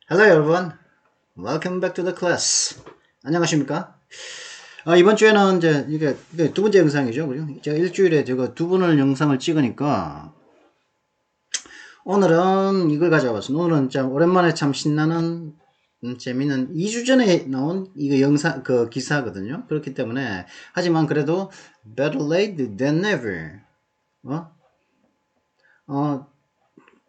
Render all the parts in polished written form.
Hello everyone. Welcome back to the class. 안녕하십니까? 이번 주에는 이게 두 번째 영상이죠. 그죠? 제가 일주일에 제가 두 번을 영상을 찍으니까 오늘은 이걸 가져와봤습니다. 오늘은 참 오랜만에 참 신나는 재밌는 2주 전에 나온 이거 영상 그 기사거든요. 그렇기 때문에 하지만 그래도 better late than never. 어? 어,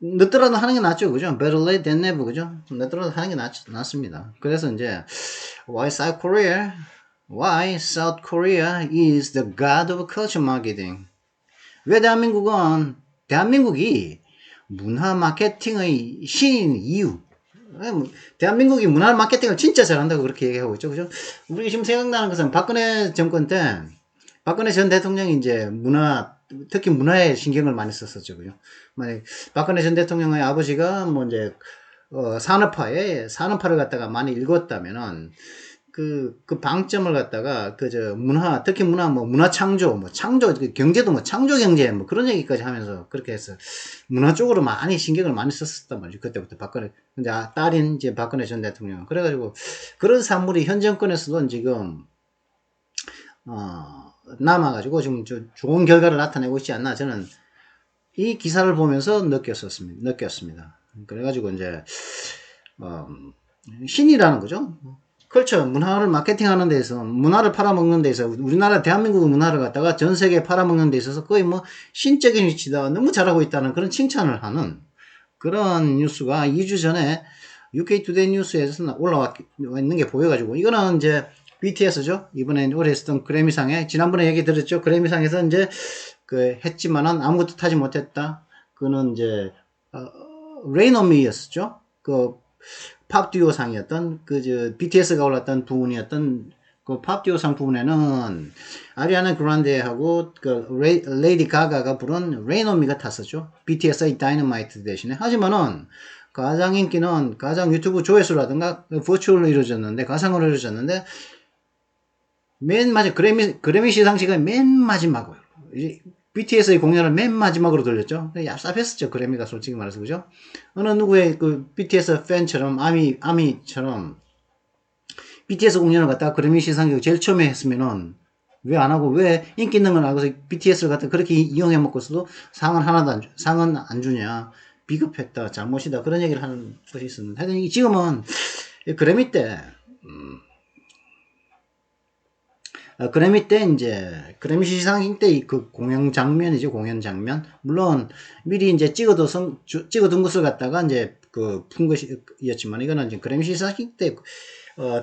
늦더라도 하는 게 낫죠. 그죠? better late than never. 그죠? 늦더라도 하는 게 낫습니다. 그래서 이제 Why South Korea is the god of culture marketing? 왜 대한민국이 문화 마케팅의 신인 이유. 대한민국이 문화 마케팅을 진짜 잘한다고 그렇게 얘기하고 있죠. 그죠? 우리 지금 생각나는 것은 박근혜 정권 때 박근혜 전 대통령이 이제 특히 문화에 신경을 많이 썼었죠. 그죠? 박근혜 전 대통령의 아버지가 뭐 이제 산업화를 갖다가 많이 읽었다면은 그 방점을 갖다가 특히 문화 창조 경제도 창조 경제 그런 얘기까지 하면서 그렇게 해서 문화 쪽으로 많이 신경을 많이 썼었단 말이죠. 그때부터 근데 딸인 이제 박근혜 전 대통령. 그래가지고 그런 산물이 현 정권에서도 지금 남아가지고 지금 좋은 결과를 나타내고 있지 않나 저는 이 기사를 보면서 느꼈습니다. 그래가지고 이제 신이라는 거죠. 그렇죠. 문화를 마케팅하는 데서 문화를 팔아먹는 데서 우리나라 대한민국 문화를 갖다가 전 세계에 팔아먹는 데 있어서 거의 뭐 신적인 위치다. 너무 잘하고 있다는 그런 칭찬을 하는 그런 뉴스가 2주 전에 UK 투데이 뉴스에서 올라와 있는 게 보여가지고 이거는 이제 BTS죠. 이번에 올해 했었던 그래미상에 지난번에 얘기 들었죠. 그래미상에서 이제 했지만은 아무것도 타지 못했다. 그는 이제 Rain on Me였었죠. 팝 듀오 상이었던 BTS가 올랐던 부분이었던 그 팝 듀오 상 부분에는 아리아나 그란데하고 레이디 가가가 부른 Rain on Me가 탔었죠. BTS의 Dynamite 대신에. 하지만은 가장 인기는 가장 유튜브 조회수라든가 버추얼로 이루어졌는데 가상으로 이루어졌는데 맨 마지막 그래미 시상식의 맨 마지막으로 BTS의 공연을 맨 마지막으로 돌렸죠. 얍삽했었죠. 그래미가 솔직히 말해서 그죠? 어느 누구의 BTS 팬처럼 아미처럼 BTS 공연을 갖다가 그래미 시상식 제일 처음에 했으면은 왜 안 하고 왜 인기 있는 걸 알고서 BTS를 갖다 그렇게 이용해 먹고서도 상은 안 주냐 비겁했다 잘못이다 그런 얘기를 하는 것이 있었는데 하여튼 지금은 그래미 때 그래미 때 이제 그래미 시상식 때 그 공연 장면. 물론 미리 이제 찍어둔 것을 갖다가 이제 푼 것이었지만 이거는 이제 그래미 시상식 때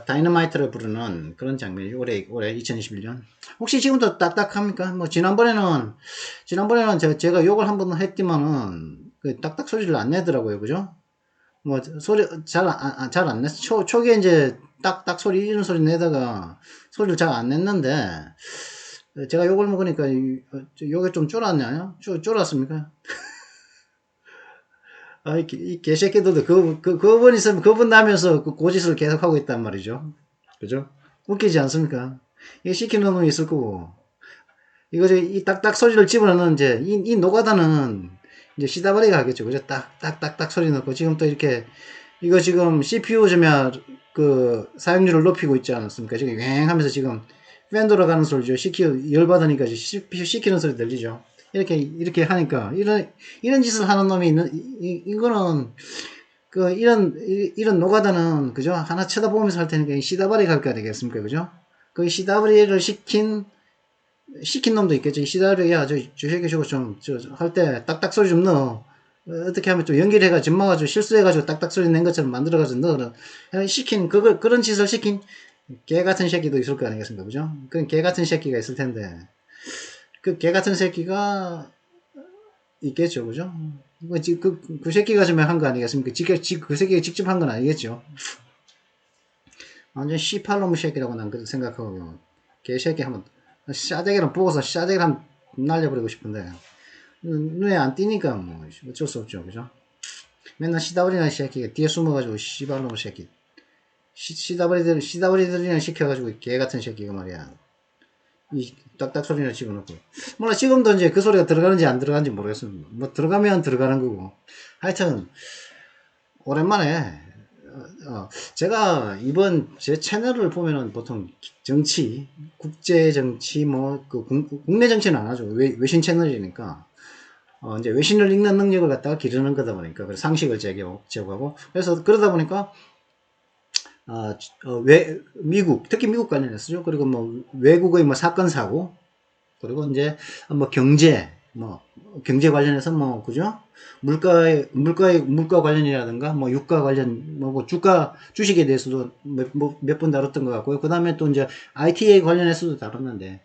다이너마이트를 부르는 그런 장면이 올해 2021년. 혹시 지금도 딱딱합니까? 뭐 지난번에는 제가 욕을 한 번 했지만은 그 딱딱 소리를 안 내더라고요. 그죠? 뭐 소리 잘 안 냈어. 초기에 이제 딱딱 이런 소리 내다가 소리를 잘 안 냈는데 제가 욕을 먹으니까 욕이 좀 줄었나요? 줄었습니까? 이 개새끼들도 그분 있으면 그분 나면서 그 고짓을 계속 하고 있단 말이죠. 그죠? 웃기지 않습니까? 이거 시키는 놈이 있을 거고 이 딱딱 소리를 집어넣는 이제 이 노가다는 이제 시다바리가 하겠죠. 그죠? 딱딱딱딱 소리 넣고 지금 또 이렇게 이거 지금 CPU 사용률을 높이고 있지 않았습니까? 지금 왱 하면서 지금 팬 돌아가는 소리죠. 열받으니까 CPU 시키는 소리 들리죠. 이렇게 하니까 이런 짓을 하는 놈이 이거는 이런 노가다는 그죠? 하나 쳐다보면서 할 테니까 시다바리 갈 거 아니겠습니까? 그죠? 그 시다바리를 시킨 놈도 있겠죠. 시다바리 야 저 새끼 저거 좀 할 때 딱딱 소리 좀 넣어. 어떻게 하면 좀 연결해가 짚어가지고 실수해가지고 딱딱 소리 낸 것처럼 만들어가지고 넣어라. 그런 짓을 시킨 개 같은 새끼도 있을 거 아니겠습니까? 그죠? 그 개 같은 새끼가 있을 텐데, 그 개 같은 새끼가 있겠죠. 그죠? 그 새끼가 좀 한 거 아니겠습니까? 그 새끼가 직접 한 건 아니겠죠. 완전 씨팔놈의 새끼라고 난 그렇게 생각하고, 개 새끼 한번, 싸대기랑 보고서 싸대기를 한번 날려버리고 싶은데, 눈에 안 띄니까 뭐 어쩔 수 없죠. 그죠? 맨날 시다버리나 새끼가 뒤에 숨어가지고 씨발놈의 새끼 시다버리들이나 시켜가지고 개같은 새끼가 말이야 이 딱딱 소리나 집어넣고 몰라 지금도 이제 그 소리가 들어가는지 안 들어가는지 모르겠어. 뭐 들어가면 들어가는 거고 하여튼 오랜만에 제가 이번 제 채널을 보면은 보통 정치, 국제 정치, 뭐, 국내 정치는 안 하죠. 외신 채널이니까. 이제 외신을 읽는 능력을 갖다가 기르는 거다 보니까, 그래서 상식을 제고하고, 그래서 그러다 보니까, 미국, 특히 미국 관련해서죠. 그리고 뭐, 외국의 뭐 사건, 사고, 그리고 이제 뭐 경제 관련해서 뭐 그죠? 물가 관련이라든가 뭐 유가 관련 뭐 주식에 대해서도 몇 번 다뤘던 것 같고요. 그 다음에 또 이제 ITA 관련해서도 다뤘는데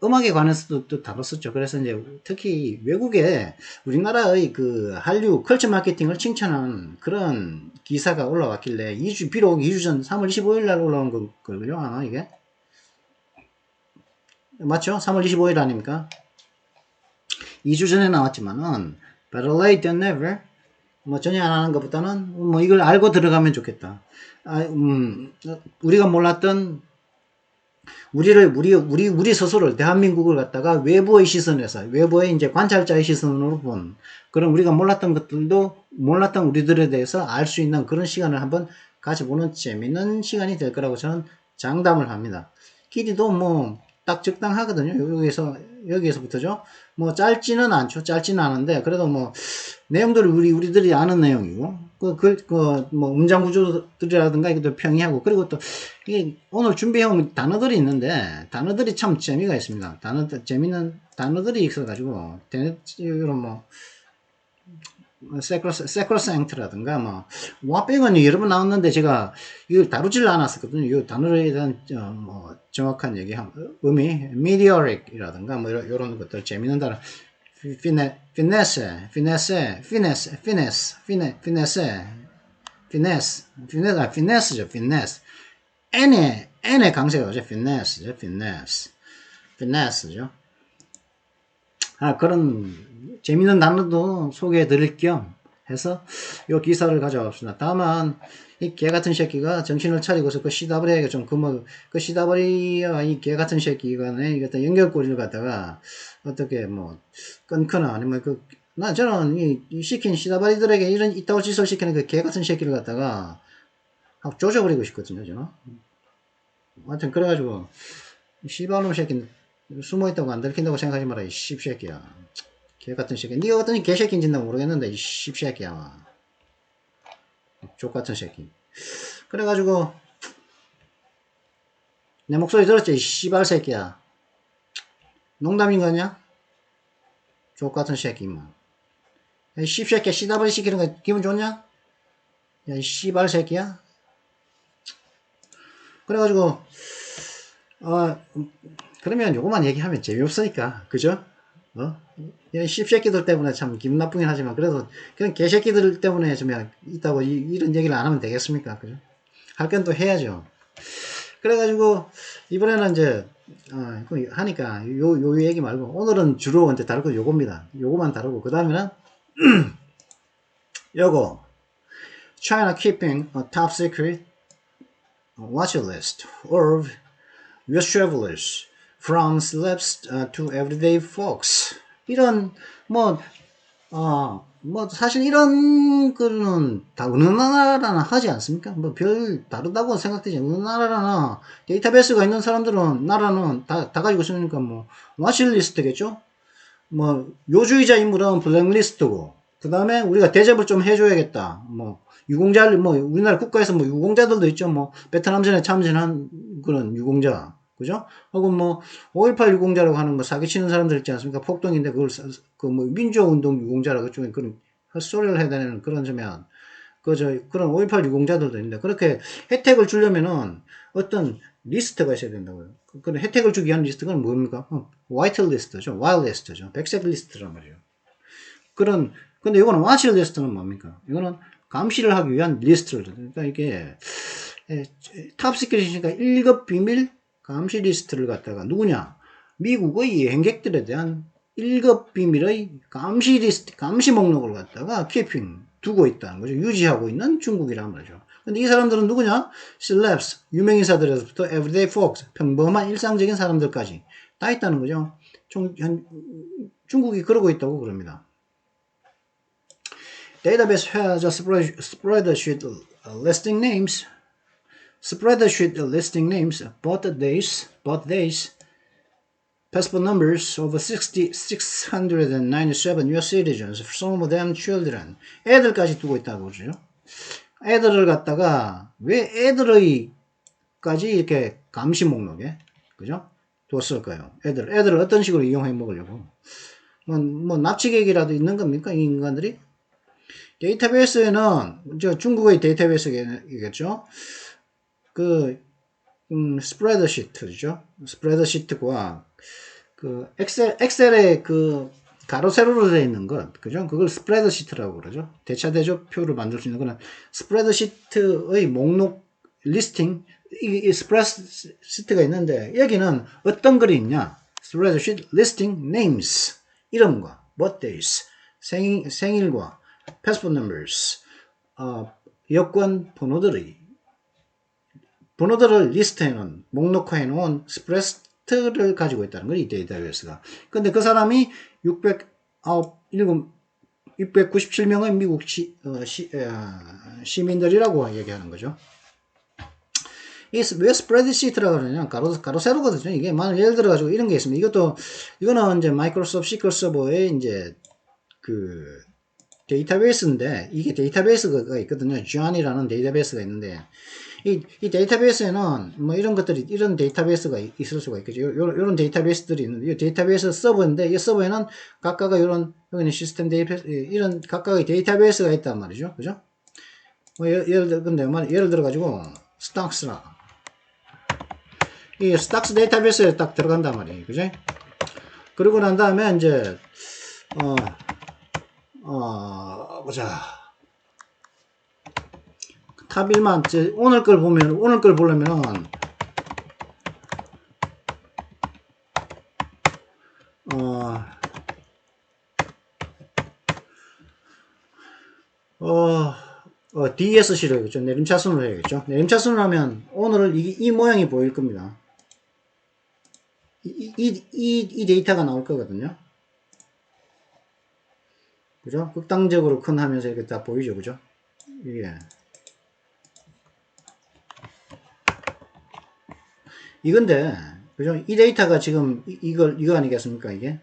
음악에 관해서도 또 다뤘었죠. 그래서 이제 특히 외국에 우리나라의 그 한류 컬처 마케팅을 칭찬한 그런 기사가 올라왔길래 비록 2주 전 3월 25일 날 올라온 거거든요. 아마 이게 맞죠? 3월 25일 아닙니까? 2주 전에 나왔지만은 better late than never. 뭐 전혀 안 하는 것보다는 뭐 이걸 알고 들어가면 좋겠다. 우리가 몰랐던 우리 스스로를 대한민국을 갖다가 외부의 시선에서 외부의 이제 관찰자의 시선으로 본 그런 우리가 몰랐던 것들도 몰랐던 우리들에 대해서 알 수 있는 그런 시간을 한번 가져보는 재밌는 시간이 될 거라고 저는 장담을 합니다. 길이도 뭐 딱 적당하거든요. 여기에서부터죠. 뭐 짧지는 않은데 그래도 뭐 내용들을 우리들이 아는 내용이고 뭐 문장 구조들이라든가 이것도 평이하고 그리고 또 오늘 준비해온 단어들이 있는데 단어들이 참 재미가 있습니다. 재미있는 단어들이 있어가지고 이런 뭐 세크로생트라든가 뭐 와뱅은 여러 번 나왔는데 제가 이걸 다루질 않았었거든요. 이 단어에 대한 뭐 정확한 의미 meteoric이라든가 뭐 이런 것들 재미있는 단어 피네스죠. n의 강세가 오죠. 피네스죠. 그런 재밌는 단어도 소개해 드릴 겸 해서 이 기사를 가져왔습니다. 다만 이 개 같은 새끼가 정신을 차리고서 그 CW에게 그 CW와 이 개 같은 새끼가 어떤 연결고리를 갖다가 어떻게 뭐 끊거나 아니면 저는 이 시킨 CW들에게 이따위 짓을 시키는 그 개 같은 새끼를 갖다가 조져버리고 싶거든요. 저는. 하여튼 그래가지고 씨발놈 새끼는 숨어있다고 안 들킨다고 생각하지 마라. 이 씹새끼야. 개같은 새끼. 니가 어떤 개새끼인지는 모르겠는데 이 씹새끼야. 족같은 새끼. 그래가지고 내 목소리 들었지? 이 씨발 새끼야. 농담인 거냐? 족같은 새끼 뭐. 이 씹새끼야. CW 시키는 거 기분 좋냐? 야, 이 씨발 새끼야. 그래가지고 그러면 요거만 얘기하면 재미없으니까 그죠? 이 씹새끼들 때문에 참 기분 나쁘긴 하지만 그래도 그냥 개새끼들 때문에 좀 있다고 이런 얘기를 안 하면 되겠습니까? 그죠? 할 건 또 해야죠. 그래가지고 이번에는 이제 하니까 요 얘기 말고 오늘은 주로 이제 다룰 거 요겁니다. 요거만 다루고 그 다음에는 요거 China keeping a top secret watch list of US travelers from celebs to everyday folks. 이런 사실 이런 거는 다 어느 나라나 하지 않습니까? 뭐 별 다르다고 생각되지. 어느 나라나 데이터베이스가 있는 나라는 다 가지고 있으니까 뭐 와치리스트겠죠? 뭐 요주의자 인물은 블랙리스트고 그 다음에 우리가 대접을 좀 해줘야겠다. 뭐 우리나라 국가에서 뭐 유공자들도 있죠. 뭐 베트남전에 참전한 그런 유공자. 그죠? 혹은 뭐, 5.18 유공자라고 하는 뭐 사기치는 사람들 있지 않습니까? 폭동인데 그걸, 뭐 민주화운동 유공자라고 좀 그런 헛소리를 해야 되는 그런 점이야. 그런 5.18 유공자들도 있는데, 그렇게 혜택을 주려면은 어떤 리스트가 있어야 된다고요. 그런 혜택을 주기 위한 리스트가 뭡니까? 화이트 리스트죠. 와일드 리스트죠. 백색 리스트란 말이에요. 근데 이거는 와치 리스트는 뭡니까? 이거는 감시를 하기 위한 리스트를. 그러니까 이게, 탑 시크릿이니까 1급 비밀 감시 리스트를 갖다가 누구냐? 미국의 여행객들에 대한 1급 비밀의 감시 리스트, 감시 목록을 갖다가 키핑, 두고 있다는 거죠. 유지하고 있는 중국이란 말이죠. 근데 이 사람들은 누구냐? celebs, 유명인사들에서부터 everyday folks, 평범한 일상적인 사람들까지 다 있다는 거죠. 중국이 그러고 있다고 그럽니다. Database has a spreadsheet listing names, spreadsheet listing names, birth days, passport numbers of 697 US citizens, some of them children. 애들까지 두고 있다고 그러죠. 애들을 갖다가 왜 애들의까지 이렇게 감시 목록에 그죠? 뒀을까요? 애들을 어떤 식으로 이용해 먹으려고? 뭐 납치객이라도 있는 겁니까? 이 인간들이? 데이터베이스에는 중국의 데이터베이스겠죠. 그 스프레드시트죠. 스프레드시트와 그 엑셀의 그 가로 세로로 되어 있는 것, 그죠? 그걸 스프레드시트라고 그러죠. 대차대조표를 만들 수 있는 거는 스프레드시트의 목록 리스팅, 이 스프레드시트가 있는데 여기는 어떤 글이 있냐? 스프레드시트 리스팅 names, 이름과 birthdays, 생일과 passport numbers, 여권 번호들을 리스트해놓은, 목록화해놓은 스프레드시트를 가지고 있다는 거예요, 이 데이터베이스가. 근데 그 사람이 697명의 미국 시민들이라고 얘기하는 거죠. 이게 왜 스프레드시트라고 그러냐? 가로 세로거든요. 이게 예를 들어가지고 이런 게 있습니다. 이거는 이제 마이크로소프트 시퀄 서버의 이제 그 데이터베이스인데, 이게 데이터베이스가 있거든요. John이라는 데이터베이스가 있는데, 이 데이터베이스에는 뭐 이런 데이터베이스가 있을 수가 있겠죠. 요런 데이터베이스들이 있는데, 이 데이터베이스 서버인데, 이 서버에는 각각의 여기는 시스템 데이터베이스, 이런 각각의 데이터베이스가 있단 말이죠. 그죠? 뭐 예를 들어가지고, 스탁스라. 이 스탁스 데이터베이스에 딱 들어간단 말이에요. 그죠? 그러고 난 다음에 이제, 보자. 탑 1만, 오늘 걸 보려면은, DSC로 해야겠죠. 내림차순으로 해야겠죠. 내림차순으로 하면 오늘 이 모양이 보일 겁니다. 이 데이터가 나올 거거든요. 그죠? 극단적으로 큰 하면서 이렇게 다 보이죠. 그죠? 이게. 이건데, 그죠? 이 데이터가 지금 이거 아니겠습니까? 이게?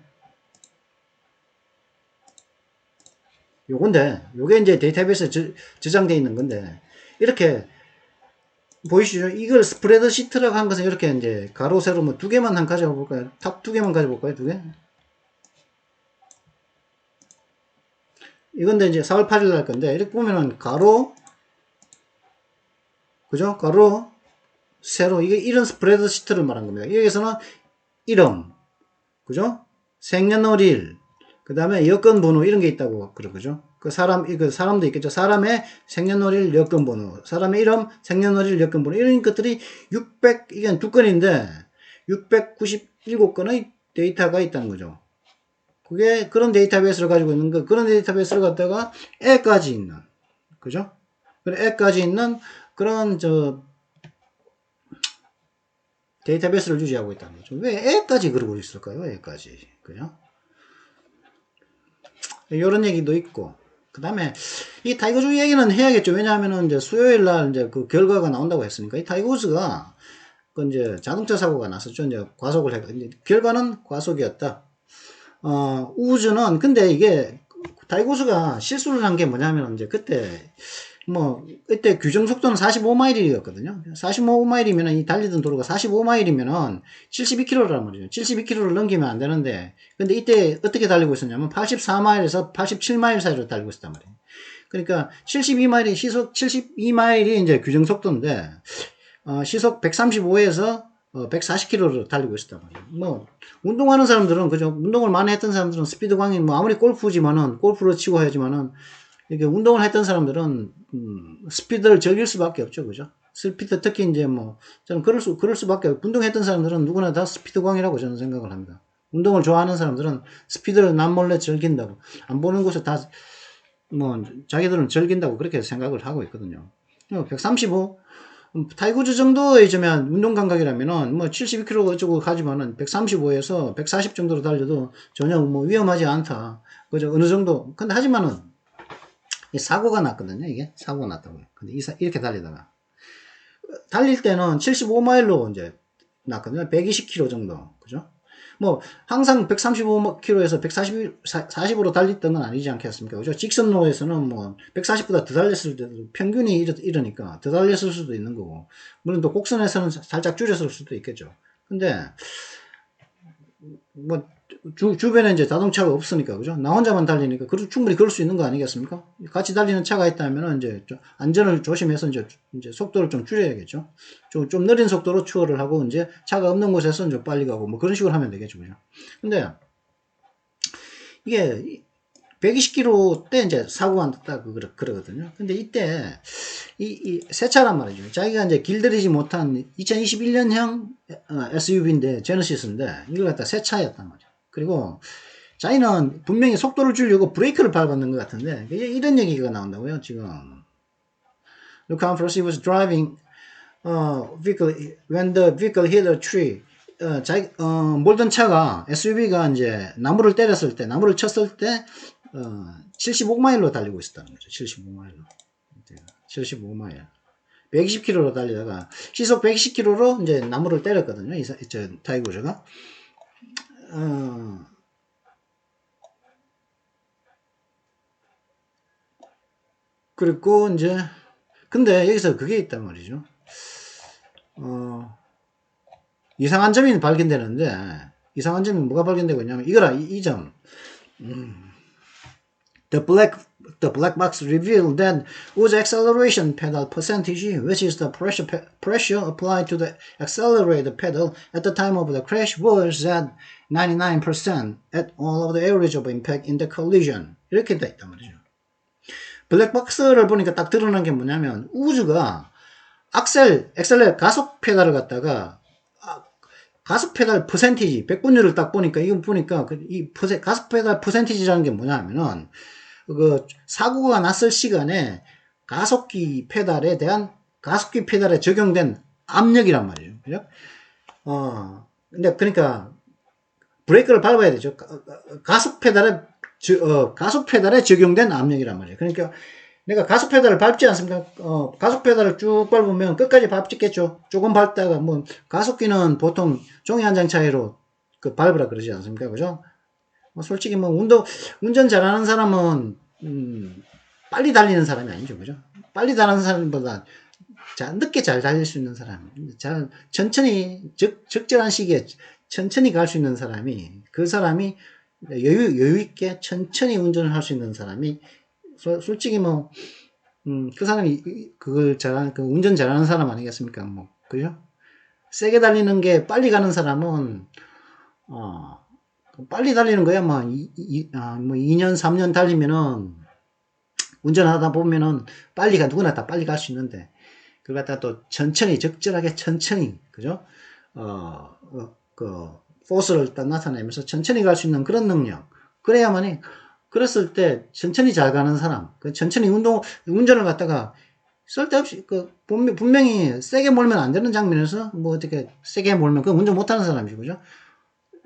요게 이제 데이터베이스에 저장되어 있는 건데, 이렇게, 보이시죠? 이걸 스프레드시트라고 한 것은 이렇게 이제 가로, 세로 뭐 두 개만 한 가져볼까요? 탑 두 개만 가져볼까요? 두 개? 이건데 이제 4월 8일 날 건데, 이렇게 보면은 가로, 그죠? 가로, 세로, 이게 이런 스프레드시트를 말한 겁니다. 여기서는 이름, 그죠? 생년월일, 그 다음에 여권번호 이런 게 있다고 그러죠. 사람도 있겠죠. 사람의 생년월일, 여권번호, 사람의 이름, 생년월일, 여권번호 이런 것들이 이게 두 건인데 697건의 데이터가 있다는 거죠. 그게 그런 데이터베이스를 가지고 있는 거, 그런 데이터베이스를 갖다가 애까지 있는, 그죠? 애까지 있는 그런 데이터베이스를 유지하고 있다는 거죠. 왜 애까지 그러고 있을까요? 애까지, 그죠? 이런 얘기도 있고, 그 다음에 이 타이거즈 얘기는 해야겠죠. 왜냐하면은 이제 수요일 날 이제 그 결과가 나온다고 했으니까, 이 타이거즈가 그 이제 자동차 사고가 났었죠. 이제 과속을 해가, 이제 결과는 과속이었다. 우즈는 근데 이게 타이거즈가 실수를 한 게 뭐냐면 이제 그때 규정 속도는 45마일이었거든요. 45마일이면 이 달리던 도로가 45마일이면은 72km란 말이죠. 72km를 넘기면 안 되는데, 근데 이때 어떻게 달리고 있었냐면 84마일에서 87마일 사이로 달리고 있었단 말이에요. 그러니까 시속 72마일이 이제 규정 속도인데, 시속 135에서 140km로 달리고 있었단 말이에요. 운동하는 사람들은, 그죠? 운동을 많이 했던 사람들은 스피드 광이 아무리 골프로 치고 하지만은, 이렇게 운동을 했던 사람들은 스피드를 즐길 수밖에 없죠, 그죠? 스피드 특히 이제 저는 그럴 수밖에 없고, 운동했던 사람들은 누구나 다 스피드광이라고 저는 생각을 합니다. 운동을 좋아하는 사람들은 스피드를 남몰래 즐긴다고, 안 보는 곳에 다 자기들은 즐긴다고 그렇게 생각을 하고 있거든요. 135 타이거즈 정도의 운동 감각이라면은 72km 어쩌고 가지만은 135에서 140 정도로 달려도 전혀 위험하지 않다. 그죠? 어느 정도. 근데 하지만은 사고가 났거든요. 이게 사고가 났다고요. 근데 이렇게 달리다가 달릴 때는 75마일로 이제 났거든요. 120km 정도. 그죠? 뭐 항상 135km에서 140으로 달렸던 건 아니지 않겠습니까? 그죠? 직선로에서는 뭐 140보다 더 달렸을 때도 평균이 이러니까 더 달렸을 수도 있는 거고, 물론 또 곡선에서는 살짝 줄였을 수도 있겠죠. 근데 뭐 주변에 이제 자동차가 없으니까, 그죠? 나 혼자만 달리니까 충분히 그럴 수 있는 거 아니겠습니까? 같이 달리는 차가 있다면 이제 좀 안전을 조심해서 이제 속도를 좀 줄여야겠죠. 좀 느린 속도로 추월을 하고 이제 차가 없는 곳에서 이제 빨리 가고 뭐 그런 식으로 하면 되겠죠, 그죠? 근데 이게 120km 때 이제 사고가 났다 그러거든요. 근데 이때 새 차란 말이죠. 자기가 이제 길들이지 못한 2021년형 SUV인데 제너시스인데 이걸 갖다 새 차였단 말이죠. 그리고 자기는 분명히 속도를 줄이려고 브레이크를 밟았는 것 같은데 이런 얘기가 나온다고요. 지금 Lucan Frost was driving vehicle when the vehicle hit a tree. 몰던 차가 SUV가 이제 나무를 때렸을 때, 나무를 쳤을 때 75마일로 달리고 있었다는 거죠. 75마일로. 75마일. 120km로 달리다가 시속 120km로 이제 나무를 때렸거든요. 저 타이거즈가. 그리고 이제 근데 여기서 그게 있단 말이죠. 이상한 점이 발견되는데, 이상한 점이 뭐가 발견되고 있냐면 이거라, 이 점. The black box revealed that whose acceleration pedal percentage, which is the pressure applied to the accelerator pedal at the time of the crash, was at 99% at all of the areas of impact in the collision. 이렇게 돼 있단 말이죠. 블랙박스를 보니까 딱 드러난 게 뭐냐면 우즈가 엑셀레 가속 페달을 갖다가 가속 페달 퍼센티지 100분율을 딱 보니까 이거 보니까 이 가속 페달 퍼센티지라는 게 뭐냐면은 그 사고가 났을 시간에 가속기 페달에 적용된 압력이란 말이에요. 그죠? 근데 그러니까 브레이크를 밟아야 되죠. 가속 페달에 적용된 압력이란 말이에요. 그러니까 내가 가속 페달을 밟지 않습니까? 가속 페달을 쭉 밟으면 끝까지 밟겠죠. 조금 밟다가 뭐 가속기는 보통 종이 한 장 차이로 밟으라 그러지 않습니까? 그죠? 솔직히 뭐 운전 잘하는 사람은 빨리 달리는 사람이 아니죠. 그죠? 빨리 달리는 사람보다 늦게 잘 달릴 수 있는 사람, 천천히 적절한 시기에 천천히 갈 수 있는 사람이, 그 사람이 여유 있게 천천히 운전을 할 수 있는 사람이 솔직히 뭐 그 사람이 그걸 운전 잘하는 사람 아니겠습니까? 뭐 그죠? 세게 달리는 게 빨리 가는 사람은 빨리 달리는 거야. 뭐 2년 3년 달리면은 운전하다 보면은 누구나 다 빨리 갈 수 있는데 그걸 갖다 또 천천히 적절하게 천천히, 그죠? 포스를 딱 나타내면서 천천히 갈 수 있는 그런 능력. 그래야만이 그랬을 때 천천히 잘 가는 사람, 천천히 운전을 갖다가 쓸데없이 분명히 세게 몰면 안 되는 장면에서 뭐 어떻게 세게 몰면 그건 운전 못하는 사람이죠, 그죠?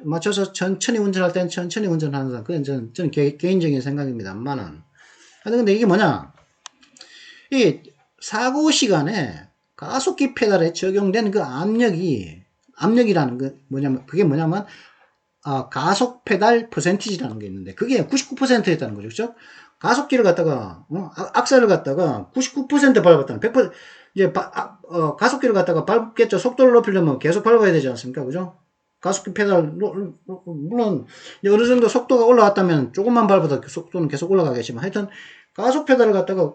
맞춰서 천천히 운전할 때는 천천히 운전하는 사람. 그건 저는 개인적인 생각입니다만은. 근데 이게 뭐냐? 이 사고 시간에 가속기 페달에 적용된 그 압력이라는 그게 뭐냐면 가속 페달 퍼센티지라는 게 있는데 그게 99%였다는 거죠. 그렇죠? 가속기를 갖다가 악셀을 갖다가 99% 밟았다는 100% 이제 가속기를 갖다가 밟겠죠. 속도를 높이려면 계속 밟아야 되지 않습니까? 그죠? 가속기 페달 물론 어느 정도 속도가 올라왔다면 조금만 밟아도 속도는 계속 올라가겠지만 하여튼 가속 페달을 갖다가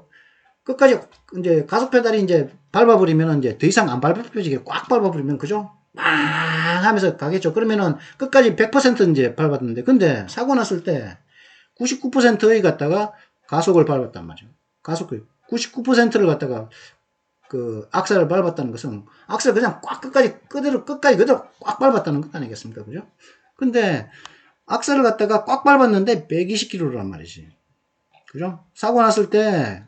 끝까지 이제 가속 페달이 이제 밟아버리면 이제 더 이상 안 밟아버리게 꽉 밟아버리면, 그죠? 막 하면서 가겠죠. 그러면은 끝까지 100% 이제 밟았는데, 근데 사고 났을 때 99%의 갖다가 가속을 밟았단 말이죠. 가속을 99%를 갖다가 악셀을 밟았다는 것은 악셀 그냥 끝까지 그대로 꽉 밟았다는 것 아니겠습니까? 그죠? 근데 악셀을 갖다가 꽉 밟았는데 120km란 말이지. 그죠? 사고 났을 때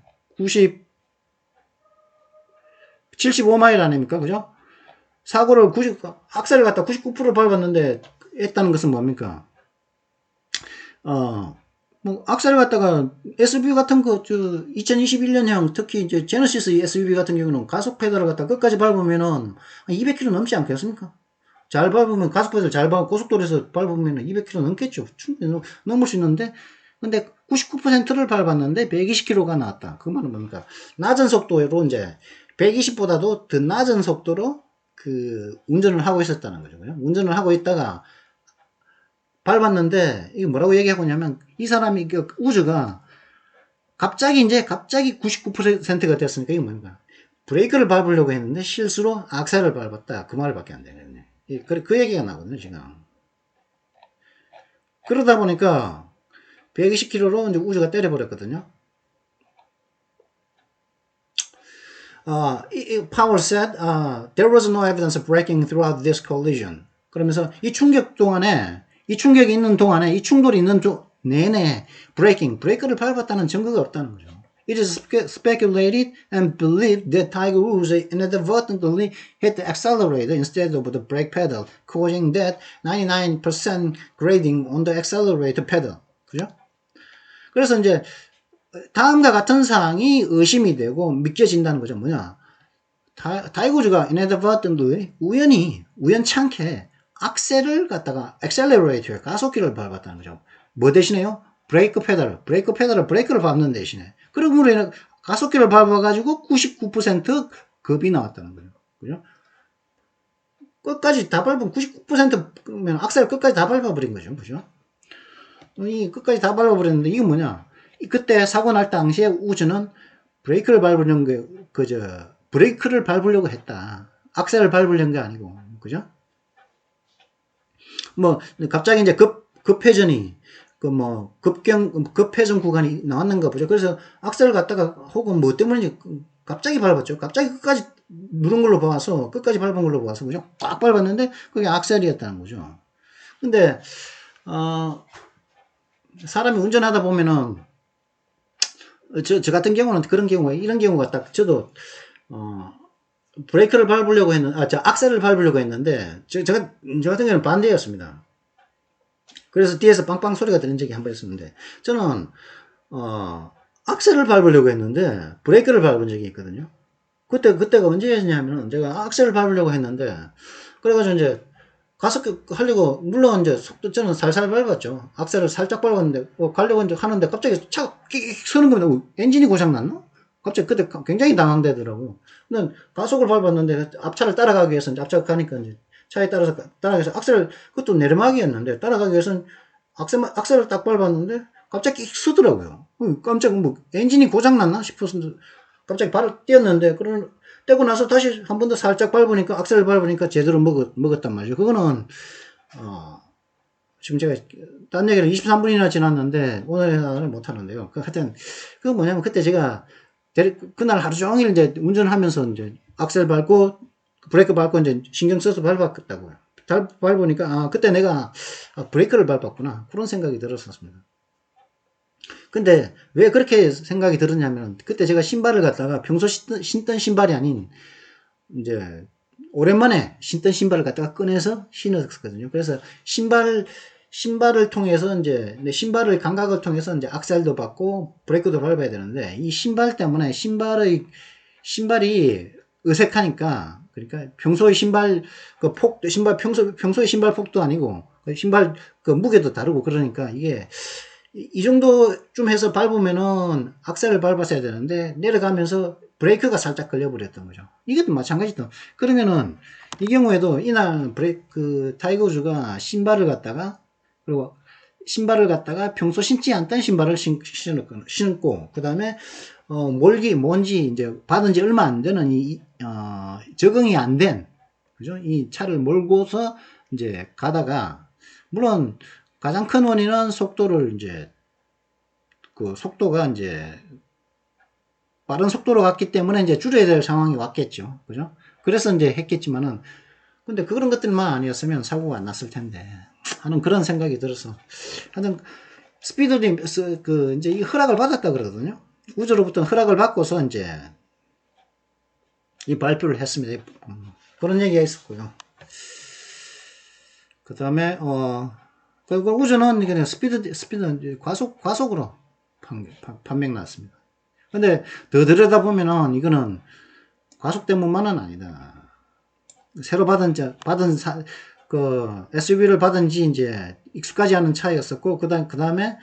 75마일 아닙니까? 그죠? 악셀을 갖다 99% 밟았는데 했다는 것은 뭡니까? 뭐 악셀을 갖다가 SUV 같은 거 2021년형 특히 이제 제너시스 SUV 같은 경우는 가속 페달을 갖다 끝까지 밟으면은 200km 넘지 않겠습니까? 잘 밟으면 가속 페달 잘 밟고 고속도로에서 밟으면 200km 넘겠죠. 충분히 넘을 수 있는데 근데 99%를 밟았는데 120km가 나왔다. 그 말은 뭡니까? 낮은 속도로 이제 120보다도 더 낮은 속도로 그 운전을 하고 있었다는 거죠. 운전을 하고 있다가 밟았는데 이게 뭐라고 얘기하고 있냐면 이 사람이 그 우주가 갑자기 99%가 됐으니까 이게 뭡니까? 브레이크를 밟으려고 했는데 실수로 악셀을 밟았다. 그 말밖에 안 되거든요. 그 얘기가 나거든요, 지금. 그러다 보니까 120km로 이제 우주가 때려버렸거든요. Powell said, there was no evidence of braking throughout this collision. 그러면서 이 충격이 있는 동안에, 이 충돌이 있는 내내 브레이크를 밟았다는 증거가 없다는 거죠. It is speculated and believed that Tiger Woods inadvertently hit the accelerator instead of the brake pedal, causing that 99% grading on the accelerator pedal. 그죠? 그래서 이제 다음과 같은 사항이 의심이 되고 믿겨진다는 거죠. 뭐냐? 타이거즈가 inadvertently 우연찮게 악셀을 갖다가 accelerator에 가속기를 밟았다는 거죠. 뭐 대신에요? 브레이크를 밟는 대신에. 그러므로 인해 가속기를 밟아가지고 99% 급이 나왔다는 거예요. 그죠? 끝까지 다 밟으면 99%면 악셀을 끝까지 다 밟아버린 거죠. 그죠? 이 끝까지 다 밟아버렸는데 이게 뭐냐? 그때 사고 날 당시에 우주는 브레이크를 밟으려고 했다. 악셀을 밟으려는 게 아니고. 그죠? 뭐, 갑자기 이제 급회전이, 급회전 구간이 나왔는가 보죠. 그래서 악셀을 갖다가 혹은 뭐 때문인지 갑자기 밟았죠. 갑자기 끝까지 누른 걸로 봐서, 끝까지 밟은 걸로 봐서, 그죠? 꽉 밟았는데, 그게 악셀이었다는 거죠. 근데, 사람이 운전하다 보면은, 저 같은 경우는 그런 경우가, 이런 경우가 딱, 저도, 브레이크를 밟으려고 악셀을 밟으려고 했는데, 저 같은 경우는 반대였습니다. 그래서 뒤에서 빵빵 소리가 들린 적이 한 번 있었는데, 저는, 악셀을 밟으려고 했는데, 브레이크를 밟은 적이 있거든요. 그때가 언제였냐면은, 제가 악셀을 밟으려고 했는데, 그래가지고 이제, 가속 하려고, 물론 이제 속도 저는 살살 밟았죠. 악셀을 살짝 밟았는데, 가려고 이제 하는데, 갑자기 차가 끽 서는 겁니다. 엔진이 고장났나? 갑자기 그때 굉장히 당황되더라고요. 근데 가속을 밟았는데, 앞차를 따라가기 위해서, 이제 앞차가 가니까 이제, 차에 따라가기 위해서 악셀을, 그것도 내리막이었는데, 따라가기 위해서는 악셀을 딱 밟았는데, 갑자기 끽 서더라고요. 깜짝 엔진이 고장났나 싶어서, 갑자기 발을 띄었는데, 떼고 나서 다시 한 번 더 살짝 밟으니까, 악셀을 밟으니까 제대로 먹었단 말이죠. 그거는, 지금 제가, 딴 얘기를 23분이나 지났는데, 오늘은 못하는데요. 하여튼, 그거 뭐냐면, 그때 제가, 그날 하루 종일 이제 운전하면서 이제 악셀 밟고, 브레이크 밟고 이제 신경 써서 밟았다고요. 밟으니까, 그때 내가 브레이크를 밟았구나. 그런 생각이 들었었습니다. 근데 왜 그렇게 생각이 들었냐면 그때 제가 신발을 갖다가 평소 신던 신발이 아닌 이제 오랜만에 신던 신발을 갖다가 꺼내서 신었거든요. 그래서 신발을 통해서 이제 신발의 감각을 통해서 이제 악셀도 받고 브레이크도 밟아야 되는데 이 신발 때문에 신발이 어색하니까 그러니까 평소의 신발 그 폭도 평소의 신발 폭도 아니고 신발 그 무게도 다르고 그러니까 이게 이 정도쯤 해서 밟으면은 악셀을 밟았어야 되는데 내려가면서 브레이크가 살짝 걸려버렸던 거죠. 이것도 마찬가지죠. 그러면은 이 경우에도 이날 타이거 우즈가 신발을 갖다가 평소 신지 않던 신발을 신고 그 다음에 먼지 이제 받은 지 얼마 안 되는 적응이 안 된 그죠? 이 차를 몰고서 이제 가다가 물론 가장 큰 원인은 속도가 이제 빠른 속도로 갔기 때문에 이제 줄여야 될 상황이 왔겠죠. 그죠? 그래서 이제 했겠지만은 근데 그런 것들만 아니었으면 사고가 안 났을 텐데 하는 그런 생각이 들어서 하여튼 스피드님 이제 이 허락을 받았다 그러거든요. 우주로부터 허락을 받고서 이제 이 발표를 했습니다. 그런 얘기가 있었고요. 그 다음에 그리고 우주는 그냥 스피드, 과속으로 판명 났습니다. 근데 더 들여다보면은 이거는 과속 때문만은 아니다. 새로 그 SUV를 받은 지 이제 익숙하지 않은 차였었고, 그 다음에,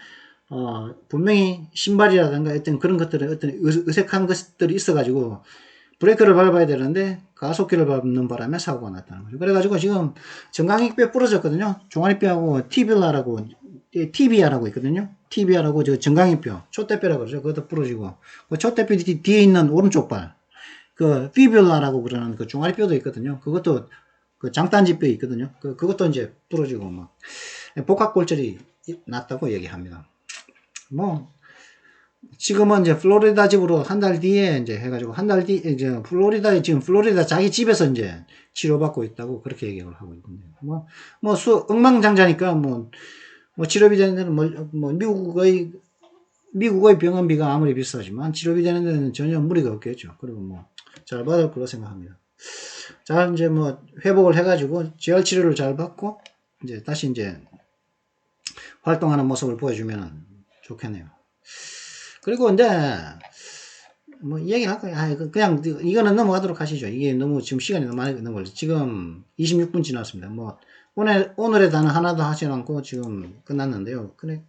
분명히 신발이라든가 어떤 그런 것들에 어떤 어색한 것들이 있어가지고, 브레이크를 밟아야 되는데, 가속기를 밟는 바람에 사고가 났다는 거죠. 그래가지고 지금 정강이뼈 부러졌거든요. 종아리뼈하고 티비아라고 있거든요. 티비아라고 저 정강이뼈, 촛대뼈라고 그러죠. 그것도 부러지고, 그 촛대뼈 뒤에 있는 오른쪽 발, 그 피뷸라라고 그러는 그 종아리뼈도 있거든요. 그것도 그 장단지뼈 있거든요. 그것도 이제 부러지고 막 복합골절이 났다고 얘기합니다. 뭐 지금은 이제 플로리다 집으로 한 달 뒤에 이제 해가지고 한 달 뒤 이제 플로리다 자기 집에서 이제 치료받고 있다고 그렇게 얘기를 하고 있거든요. 엉망장자니까 치료비 되는 데는 미국의 병원비가 아무리 비싸지만 치료비 되는 데는 전혀 무리가 없겠죠. 그리고 잘 받을 거라 생각합니다. 자, 이제 회복을 해가지고 재활 치료를 잘 받고 이제 다시 이제 활동하는 모습을 보여주면 좋겠네요. 그리고 이제 얘기를 할까요? 그냥 이거는 넘어가도록 하시죠. 이게 너무 지금 시간이 너무 많이 넘은 걸죠. 지금 26분 지났습니다. 오늘의 단어 하나도 하지 않고 지금 끝났는데요. 그래.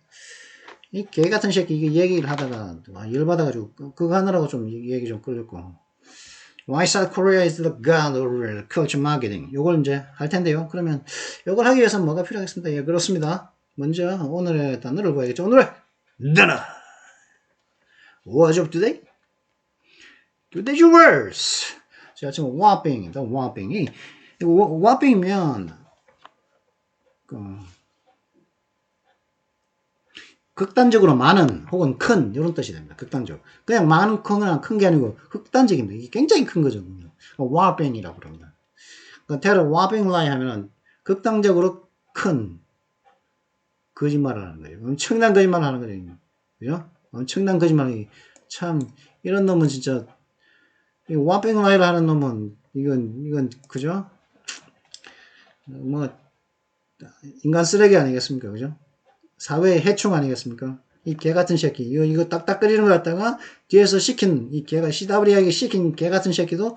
이 개 같은 새끼 이게 얘기를 하다가 열받아가지고 그거 하느라고 좀 얘기 좀 끌렸고. Why South Korea is the god of culture marketing. 요걸 이제 할 텐데요. 그러면 요걸 하기 위해서는 뭐가 필요하겠습니다. 예, 그렇습니다. 먼저 오늘의 단어를 봐야겠죠. 오늘의 단어. What's up today? Today's words. 자, 지금 whopping입니다. whopping. 이거 whopping이면 극단적으로 많은 혹은 큰 이런 뜻이 됩니다. 극단적. 그냥 많은 큰 게 아니고 극단적입니다. 이게 굉장히 큰 거죠. whopping이라고 그럽니다. tell a whopping lie 하면은 극단적으로 큰 거짓말을 하는 거예요. 엄청난 거짓말을 하는 거예요. 그죠? 엄청난 거짓말이 참 이런 놈은 진짜 whopping lie를 하는 놈은 이건 그죠? 인간 쓰레기 아니겠습니까? 그죠? 사회의 해충 아니겠습니까? 이 개 같은 새끼. 이거 딱딱거리는 거 갖다가 뒤에서 시킨, 이 개가 시다브리하게 시킨 개 같은 새끼도,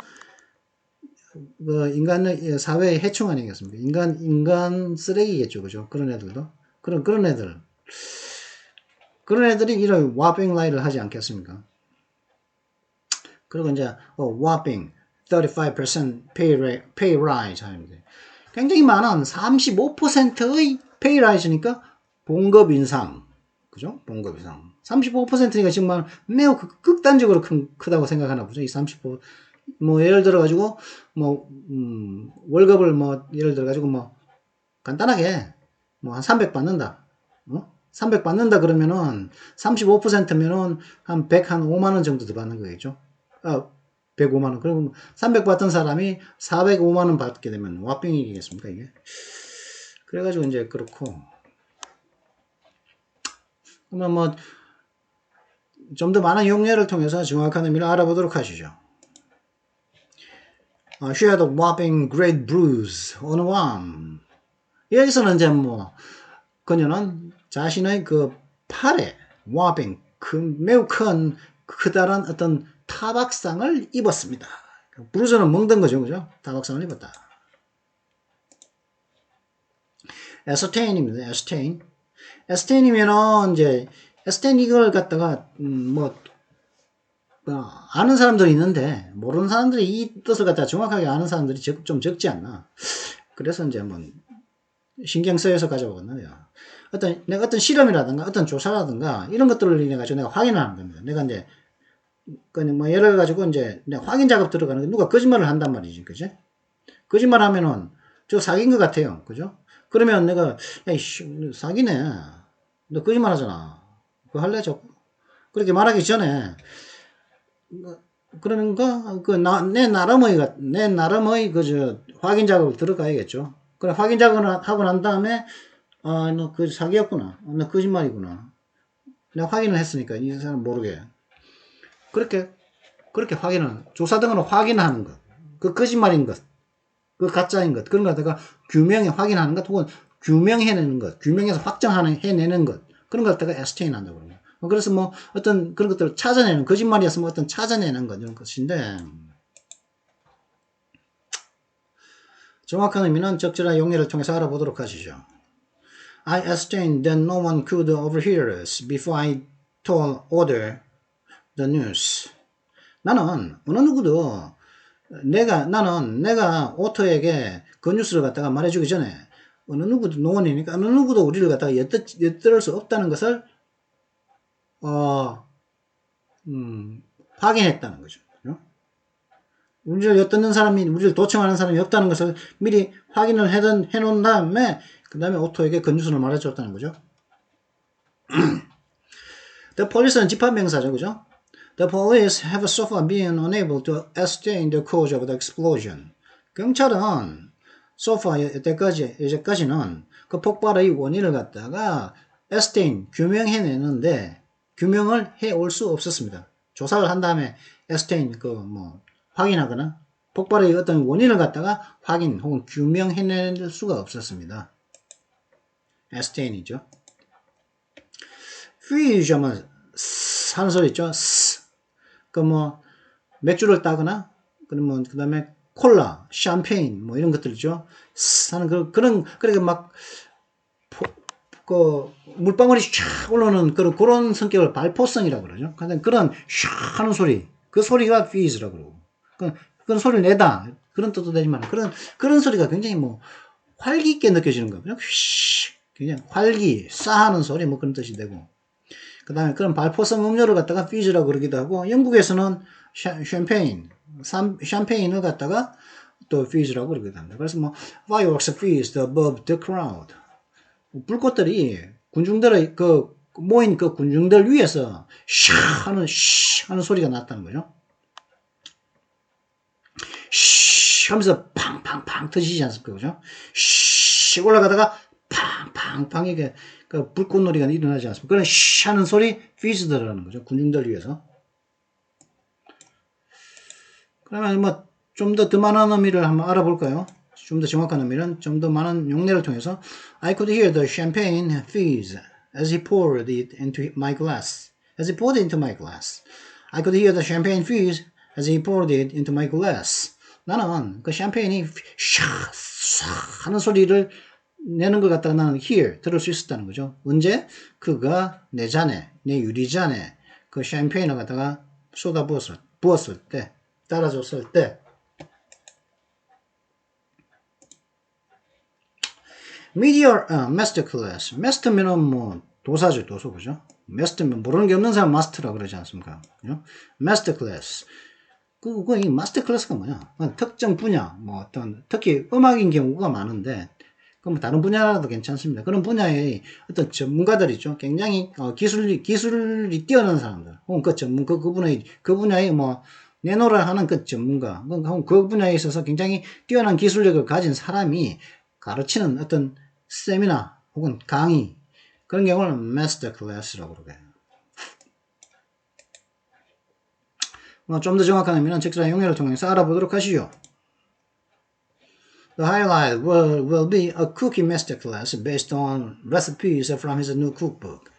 사회의 해충 아니겠습니까? 인간 쓰레기겠죠. 그죠? 그런 애들도. 그런 애들이 이런 whopping lie를 하지 않겠습니까? 그리고 이제, whopping 35% pay rise 하는데. 굉장히 많은 35%의 pay rise니까 봉급 인상. 그죠? 봉급 인상. 35%니까 정말 매우 극단적으로 크다고 생각하나 보죠. 이 35%. 예를 들어가지고, 월급을 예를 들어가지고 간단하게, 한 300 받는다. 300 받는다 그러면은, 35%면은 한 5만원 정도 더 받는 거겠죠? 105만원. 그러면 300 받던 사람이 405만원 받게 되면, 와빙이겠습니까, 이게? 그래가지고 이제 그렇고, 그러면 좀 더 많은 용례를 통해서 정확한 의미를 알아보도록 하시죠. She had a whopping great bruise on her arm. 여기서는 이제 그녀는 자신의 그 팔에 whopping 매우 크다란 어떤 타박상을 입었습니다. 브루즈는 멍든 거죠, 그죠? 타박상을 입었다. ascertain입니다. ascertain이면은 이제 ascertain 이걸 갖다가 아는 사람들이 있는데 모르는 사람들이 이 뜻을 갖다가 정확하게 아는 사람들이 좀 적지 않나. 그래서 이제 신경 써서 가져오거든요. 내가 어떤 실험이라든가 어떤 조사라든가 이런 것들을 인해 가지고 내가 확인하는 겁니다. 내가 이제 예를 가지고 이제 확인 작업 들어가는 게 누가 거짓말을 한단 말이지, 그죠? 거짓말 하면은 저 사귄 것 같아요, 그죠? 그러면 내가 야이씨 사기네, 너 거짓말 하잖아, 그거 할래? 그렇게 말하기 전에 그러는가 내 나름의 확인 작업을 들어가야겠죠. 그래 확인 작업을 하고 난 다음에 너 그 사기였구나, 너 거짓말이구나, 내가 확인을 했으니까 이 사람 모르게 그렇게 조사 등으로 확인하는 것, 그 거짓말인 것, 그 가짜인 것, 그런 거 갖다가 규명에 확인하는 것, 혹은 규명해내는 것, 규명해서 해내는 것, 그런 걸 갖다가 ascertain 한다고 그러요. 그래서 뭐 어떤 그런 것들을 찾아내는, 거짓말이었으면 어떤 찾아내는 것, 이런 것인데, 정확한 의미는 적절한 용례를 통해서 알아보도록 하시죠. I ascertained that no one could overhear us before I told order the news. 나는 어느 누구도 내가 오토에게 그 뉴스를 갖다가 말해주기 전에 어느 누구도 노원이니까 어느 누구도 우리를 갖다가 엿들을 수 없다는 것을 확인했다는 거죠. 우리를 엿듣는 사람이, 우리를 도청하는 사람이 없다는 것을 미리 확인을 해놓은 다음에 그 다음에 오토에게 그 뉴스를 말해줬다는 거죠. The police는 집합명사죠, 그죠? The police have so far been unable to ascertain the cause of the explosion. 경찰은 so far 이제까지는 그 폭발의 원인을 갖다가 ascertain, 규명해내는데 규명을 해올 수 없었습니다. 조사를 한 다음에 ascertain, 확인하거나 폭발의 어떤 원인을 갖다가 확인 혹은 규명해낼 수가 없었습니다. ascertain이죠. fuse 하면 하는 소리 있죠. 맥주를 따거나, 그러면, 그 다음에 콜라, 샴페인, 이런 것들이죠. 하는 그러니까 물방울이 쫙 올라오는 그런 성격을 발포성이라고 그러죠. 그런 샥 하는 소리, 그 소리가 fuse라고 그러고. 그런 소리를 내다. 그런 뜻도 되지만, 그런 소리가 굉장히 활기 있게 느껴지는 거예요. 그냥 휘, 그냥 활기, 싸하는 소리, 그런 뜻이 되고. 그 다음에 그런 발포성 음료를 갖다가 fuse라고 그러기도 하고, 영국에서는 샴페인을 갖다가 또 fuse라고 그러기도 합니다. 그래서 fireworks fused above the crowd. 불꽃들이 군중들의 모인 그 군중들 위에서 샥 하는 소리가 났다는 거죠. 슉 하면서 팡팡팡 터지지 않습니까? 그죠? 슉 올라가다가 팡팡팡 이게 불꽃놀이가 일어나지 않습니까? 그런 슉 하는 소리 fused라는 거죠. 군중들 위해서. 그러면 좀 더 많은 의미를 한번 알아볼까요? 좀 더 정확한 의미는 좀 더 많은 용례를 통해서 I could hear the champagne fizz as he poured it into my glass. As he poured it into my glass. I could hear the champagne fizz as he poured it into my glass. 나는 그 샴페인이 샥 하는 소리를 내는 것 같다가 나는 hear, 들을 수 있었다는 거죠. 언제? 그가 내 잔에, 내 유리잔에 그 샴페인을 갖다가 쏟아 부었을 때, 따라줬을 때, Meteor Masterclass. Master면은 도사죠, 도서, 그죠? Master면 모르는 게 없는 사람 마스터라 그러지 않습니까? 그죠? Masterclass. 이 마스터클래스가 뭐냐? 특정 분야, 어떤, 특히 음악인 경우가 많은데, 다른 분야라도 괜찮습니다. 그런 분야의 어떤 전문가들이죠. 굉장히, 기술이 뛰어난 사람들. 혹은 그 분야의 내노라 하는 그 전문가. 그 분야에 있어서 굉장히 뛰어난 기술력을 가진 사람이 가르치는 어떤 세미나 혹은 강의. 그런 경우는 마스터클래스라고 그러게. 좀 더 정확한 의미는 적절한 용례를 통해서 알아보도록 하시죠. The highlight will be a cooking masterclass based on recipes from his new cookbook.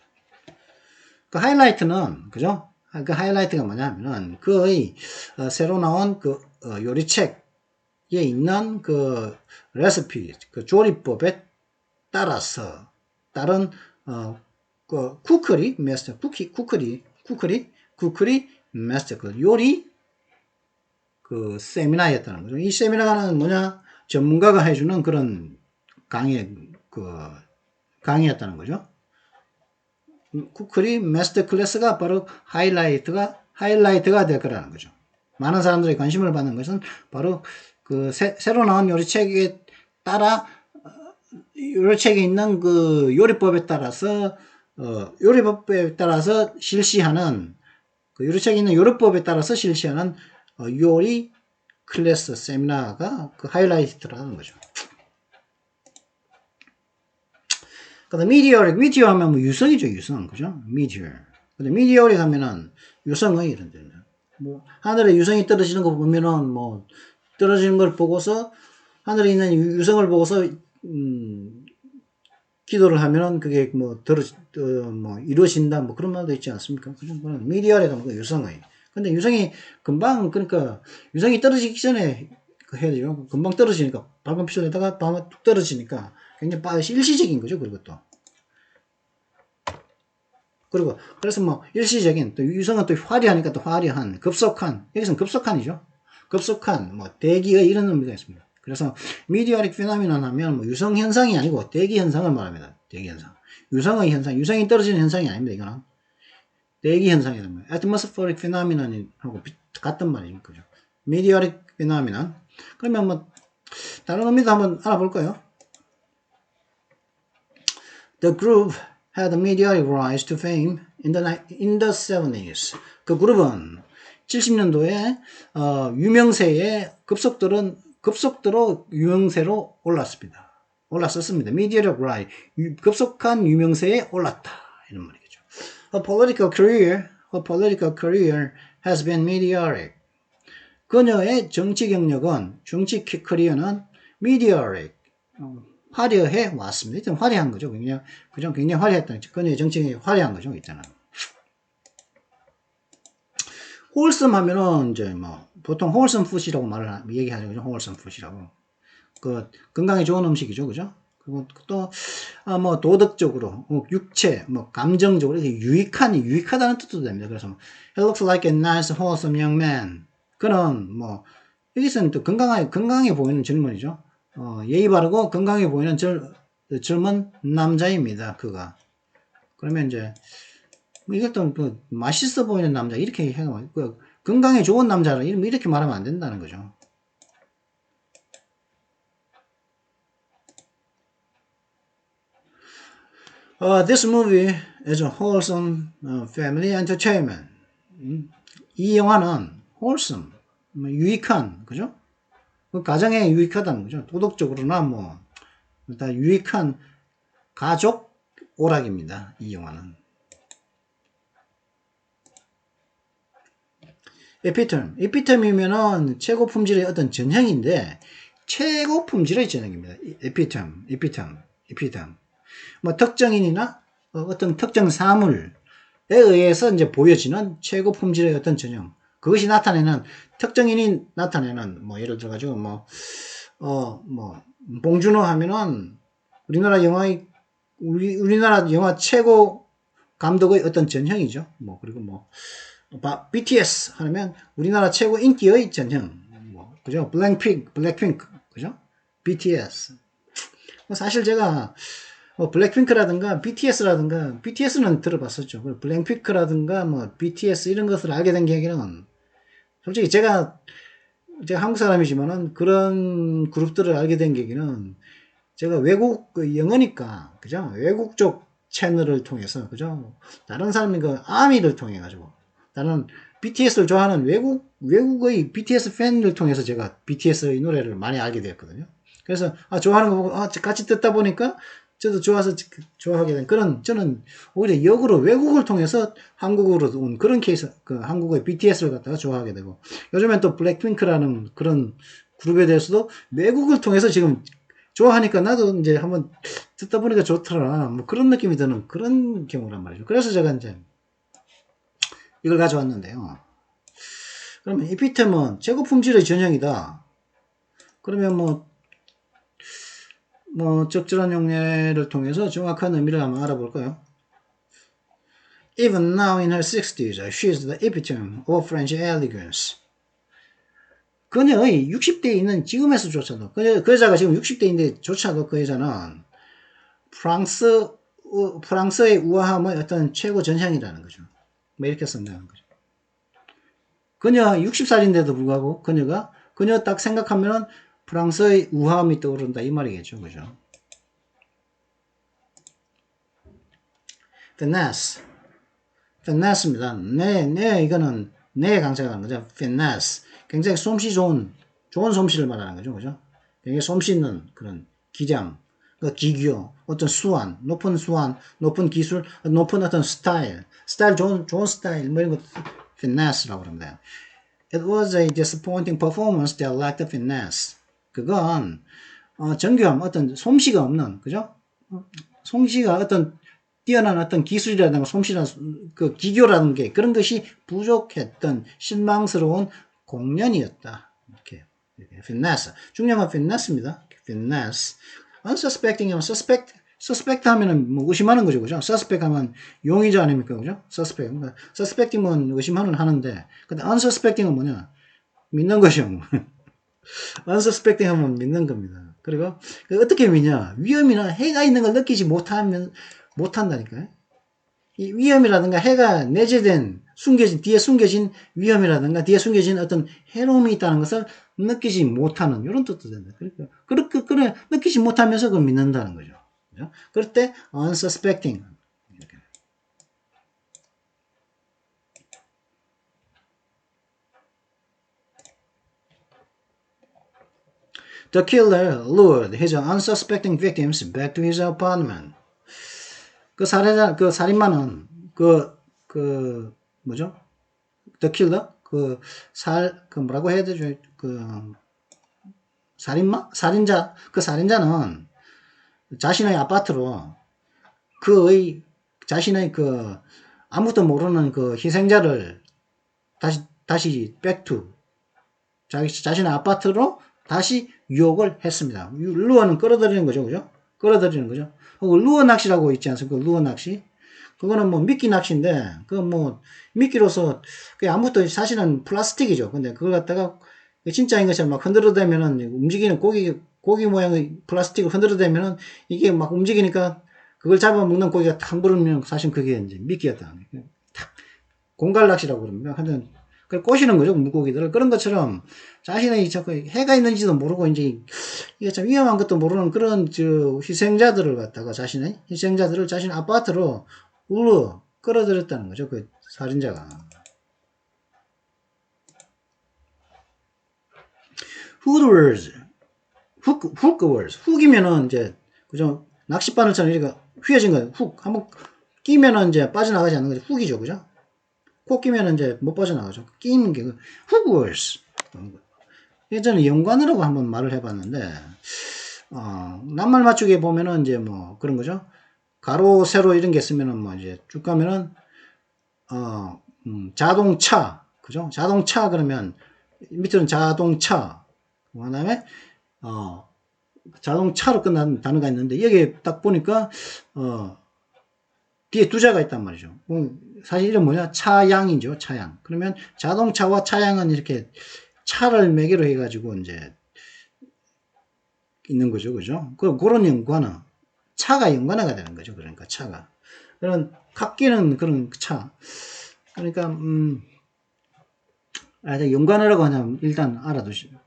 그 하이라이트는, 그죠? 그 하이라이트가 뭐냐면은, 그의 새로 나온 요리책에 있는 레시피, 조리법에 따라서, 다른, 쿠크리 마스터, 요리, 세미나였다는 거죠. 이 세미나는 뭐냐? 전문가가 해주는 그런 강의였다는 거죠. 쿠크리 마스터 클래스가 바로 하이라이트가 될 거라는 거죠. 많은 사람들이 관심을 받는 것은 바로 새로 나온 요리책에 따라, 요리책에 있는 요리법에 따라서 실시하는, 요리책에 있는 요리법에 따라서 실시하는 요리 클래스 세미나가 하이라이트라는 거죠. 그다음 미디어 하면 유성이죠, 유성. 그죠? 미디어. 근데 미디어에 가면은 유성의 이런 데. 하늘에 유성이 떨어지는 거 보면은 떨어지는 걸 보고서 하늘에 있는 유성을 보고서 기도를 하면은 그게 뭐 뭐 이루어진다 뭐 그런 말도 있지 않습니까? 그건 미디어라고 하는 거 유성의. 근데 유성이 금방 그러니까 유성이 떨어지기 전에 그 해야 돼요. 금방 떨어지니까 밝은 피솔에다가 뚝 떨어지니까 굉장히 일시적인 거죠. 그리고 또 그리고 그래서 뭐 일시적인 또 유성은 또 화려하니까 또 화려한 급속한 여기서는 급속한이죠. 급속한 뭐 대기의 이런 의미가 있습니다. 그래서 미디어릭 피노미논 하면 뭐 유성 현상이 아니고 대기 현상을 말합니다. 대기 현상. 유성의 현상, 유성이 떨어지는 현상이 아닙니다. 이거는 대기 현상이란 말이에요. atmospheric phenomenon하고 같은 말이죠. 그죠? meteoric phenomenon. 그러면 뭐 다른 의미도 한번 알아볼까요? The group had a meteoric rise to fame in the 70s. 그 그룹은 70년도에 유명세에 급속도로 유명세로 올랐었습니다. meteoric rise, 급속한 유명세에 올랐다 이런 말이겠죠. Her political career has been meteoric. 그녀의 정치 경력은 정치 커리어는 meteoric. 화려해 왔습니다. 일단 화려한 거죠. 굉장히 화려했다는 거죠. 그녀의 정치경이 화려한 거죠. 있잖아요. 홀섬 하면은 이제 뭐 보통 홀섬 푸시라고 얘기하죠. 그죠? 홀섬 푸시라고. 그 건강에 좋은 음식이죠. 그죠? 그리고 또 뭐 도덕적으로 육체 뭐 감정적으로 유익하다는 뜻도 됩니다. 그래서 he looks like a nice wholesome young man. 그는 뭐 여기서는 또 건강해 보이는 젊은이죠. 예의 바르고 건강해 보이는 젊은 남자입니다. 그가. 그러면 이제 이것도 그 맛있어 보이는 남자 이렇게 해서 건강에 좋은 남자라 이렇게 말하면 안 된다는 거죠. This movie is a wholesome family entertainment. 이 영화는 wholesome, 유익한, 그죠? 가정에 유익하다는 거죠. 도덕적으로나 뭐, 다 유익한 가족 오락입니다. 이 영화는. 에피텀이면은 최고 품질의 어떤 전형인데, 최고 품질의 전형입니다. 에피텀. 뭐 특정인이나 어떤 특정 사물에 의해서 이제 보여지는 최고 품질의 어떤 전형. 그것이 나타내는 특정인이 나타내는 뭐 예를 들어 가지고 뭐 봉준호 하면은 우리나라 영화 최고 감독의 어떤 전형이죠. 뭐 그리고 뭐 BTS 하면 우리나라 최고 인기의 전형. 뭐 그죠? 블랙핑크 그죠? BTS. 사실 제가 블랙핑크라든가 BTS는 들어봤었죠. 블랙핑크라든가 뭐 BTS 이런 것을 알게 된 계기는 솔직히 제가 한국 사람이지만은 그런 그룹들을 알게 된 계기는 제가 외국 영어니까 그죠? 외국 쪽 채널을 통해서 그죠? 다른 사람이 그 아미를 통해 가지고 나는 BTS를 좋아하는 외국의 BTS 팬을 통해서 제가 BTS의 노래를 많이 알게 되었거든요. 그래서 좋아하는 거 보고 같이 듣다 보니까 저도 좋아서 좋아하게 된 저는 오히려 역으로 외국을 통해서 한국으로 온 그런 케이스, 한국의 BTS를 갖다가 좋아하게 되고, 요즘엔 또 블랙핑크라는 그런 그룹에 대해서도 외국을 통해서 지금 좋아하니까 나도 이제 한번 듣다 보니까 좋더라. 뭐 그런 느낌이 드는 그런 경우란 말이죠. 그래서 제가 이제 이걸 가져왔는데요. 그러면 에피템은 최고 품질의 전형이다. 그러면 뭐 적절한 용례를 통해서 정확한 의미를 한번 알아볼까요? Even now in her 60s, she is the epitome of French elegance. 그녀의 60대에 있는 지금에서조차도, 그 여자가 지금 60대인데 조차도 그 여자는 프랑스의 우아함의 어떤 최고 전형이라는 거죠. 뭐 이렇게 쓴다는 거죠. 그녀 60살인데도 불구하고 그녀 딱 생각하면은 프랑스의 우아함이 떠오른다 이 말이겠죠. 그죠? finesse.finesse 입니다. 이거는 강세가 하는 거죠. finesse. 굉장히 솜씨 좋은 솜씨를 말하는 거죠. 그죠? 굉장히 솜씨 있는 그런 기장, 기교, 어떤 높은 기술, 높은 어떤 스타일 좋은 스타일, 뭐 이런 것, finesse.라고 합니다. It was a disappointing performance that lacked finesse. 그건 정교함, 어떤 솜씨가 없는, 그죠? 솜씨가 어떤 뛰어난 어떤 기술이라든가 솜씨나 그 기교라는 게 그런 것이 부족했던 실망스러운 공년이었다. 이렇게 finesse. 중요한 건 finnesse입니다. finesse. unsuspecting 하면 suspect 하면은 뭐 의심하는 거죠, 그죠? suspect 하면 용의자 아닙니까, 그죠? suspect. 그러니까 suspecting은 의심하는 하는데, 근데 unsuspecting은 뭐냐? 믿는 것이요. unsuspecting 하면 믿는 겁니다. 그리고 어떻게 믿냐? 위험이나 해가 있는 걸 느끼지 못한다니까요. 이 위험이라든가 해가 내재된 뒤에 숨겨진 위험이라든가 뒤에 숨겨진 어떤 해로움이 있다는 것을 느끼지 못하는 이런 뜻도 된다. 그러니까 그래 느끼지 못하면서 그걸 믿는다는 거죠. 그죠? 그럴 때 unsuspecting. The killer lured his unsuspecting victims back to his apartment. 그 살인마는 뭐죠? The killer 뭐라고 해야 되죠? 살인자는 자신의 아파트로 자신의 아무것도 모르는 희생자를 다시 백투 자신의 아파트로 다시 유혹을 했습니다. 루어는 끌어들이는 거죠, 그죠? 끌어들이는 거죠. 루어 낚시라고 있지 않습니까? 루어 낚시. 그거는 뭐 미끼 낚시인데, 미끼로서, 아무것도 사실은 플라스틱이죠. 근데 그걸 갖다가 진짜인 것처럼 막 흔들어대면은 움직이는 고기 모양의 플라스틱을 흔들어대면은 이게 막 움직이니까 그걸 잡아먹는 고기가 탁 물으면 사실 그게 이제 미끼였다. 탁 공갈 낚시라고 그럽니다. 하여튼 그걸 꼬시는 거죠, 물고기들을. 그런 것처럼 자신의 해가 있는지도 모르고 이제 이게 참 위험한 것도 모르는 그런 희생자들을 갖다가 자신의 아파트로 끌어들였다는 거죠, 그 살인자가. 훅이면은 이제 그죠, 낚싯바늘처럼 이렇게 휘어진 거예요. 훅 한번 끼면은 이제 빠져나가지 않는 거죠. 훅이죠, 그죠? 코 끼면 이제 못 빠져나가죠. 끼는 게 hookers. 예전에 연관어라고 한번 말을 해봤는데, 낱말 맞추기에 보면은 이제 뭐 그런 거죠. 가로, 세로 이런 게 있으면은 뭐 이제 쭉 가면은, 자동차. 그죠? 자동차 그러면 밑으로는 자동차. 그 다음에, 자동차로 끝나는 단어가 있는데, 여기 딱 보니까, 뒤에 두 자가 있단 말이죠. 사실 이름 뭐냐? 차양이죠, 차양. 그러면 자동차와 차양은 이렇게 차를 매개로 해가지고 이제 있는 거죠, 그죠? 그런 연관어. 차가 연관어가 되는 거죠, 그러니까 차가. 그런 깎이는 그런 차. 그러니까, 연관어라고 하면 일단 알아두시죠.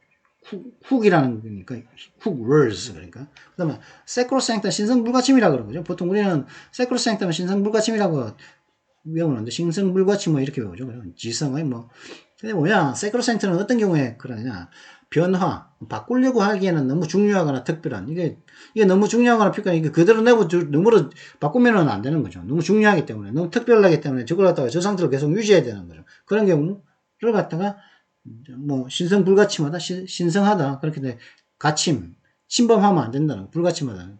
훅이라는 거니까 훅 words 그러니까 그다음에 sacrosanct 신성불가침이라고 그러죠. 보통 우리는 sacrosanct면 신성불가침이라고 외우는데 신성불가침 뭐 이렇게 외우죠. 지성의 뭐 근데 뭐냐 sacrosact는 어떤 경우에 그러냐 변화 바꾸려고 하기에는 너무 중요하거나 특별한 이게 너무 중요하거나 필요한 이게 그대로 내고 너무로 바꾸면은 안 되는 거죠. 너무 중요하기 때문에 너무 특별하기 때문에 저걸 갖다가 저 상태로 계속 유지해야 되는 거죠. 그런 경우를 갖다가 뭐 신성불가침하다 신성하다 그렇게 돼 가침 침범하면 안 된다는 불가침하다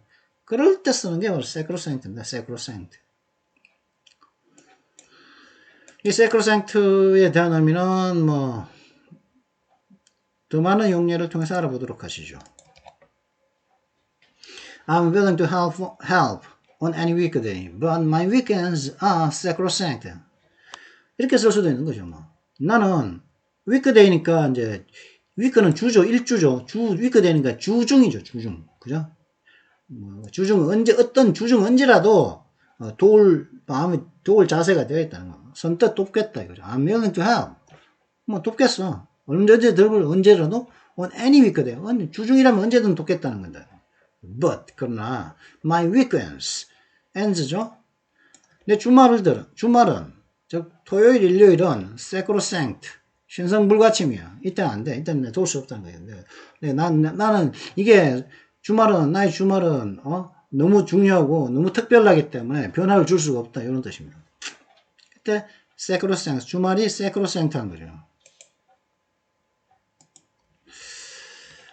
그럴 때 쓰는 게 바로 sacrosact입니다. sacrosanct. 이 sacrosact에 대한 의미는 뭐 더 많은 용례를 통해서 알아보도록 하시죠. I'm willing to help on any weekday, but my weekends are sacrosanct. 이렇게 쓸 수도 있는 거죠. 뭐 나는 위크데이니까 이제 위크는 주죠, 일주죠. 위크데이니까 주중이죠, 주중. 그죠? 주중 어떤 주중 언제라도 도울 자세가 되어 있다는 거. 선뜻 돕겠다 이거죠. I'm willing to help. 뭐 돕겠어. 언제라도 on any weekday. 주중이라면 언제든 돕겠다는 건데. But 그러나 my weekends ends죠. 내 주말은 즉 토요일, 일요일은 sacrosanct 신성불가침이야. 이때는 안 돼. 이때는 도울 수 없다는 거예요. 나는 이게 나의 주말은 너무 중요하고 너무 특별하기 때문에 변화를 줄 수가 없다. 이런 뜻입니다. 그때 sacrosanct 주말이 sacrosact한 거죠.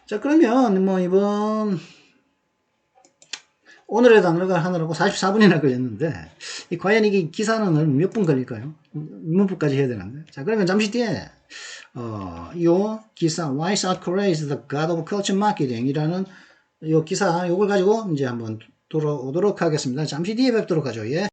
자 그러면 뭐 이번 오늘의 단어가 하느라고 44분이나 걸렸는데, 과연 이게 기사는 몇 분 걸릴까요? 문법까지 해야 되는데. 자, 그러면 잠시 뒤에, 요 기사, Why South Korea is the God of Culture Marketing 이라는 요 기사, 요걸 가지고 이제 한번 돌아오도록 하겠습니다. 잠시 뒤에 뵙도록 하죠. 예.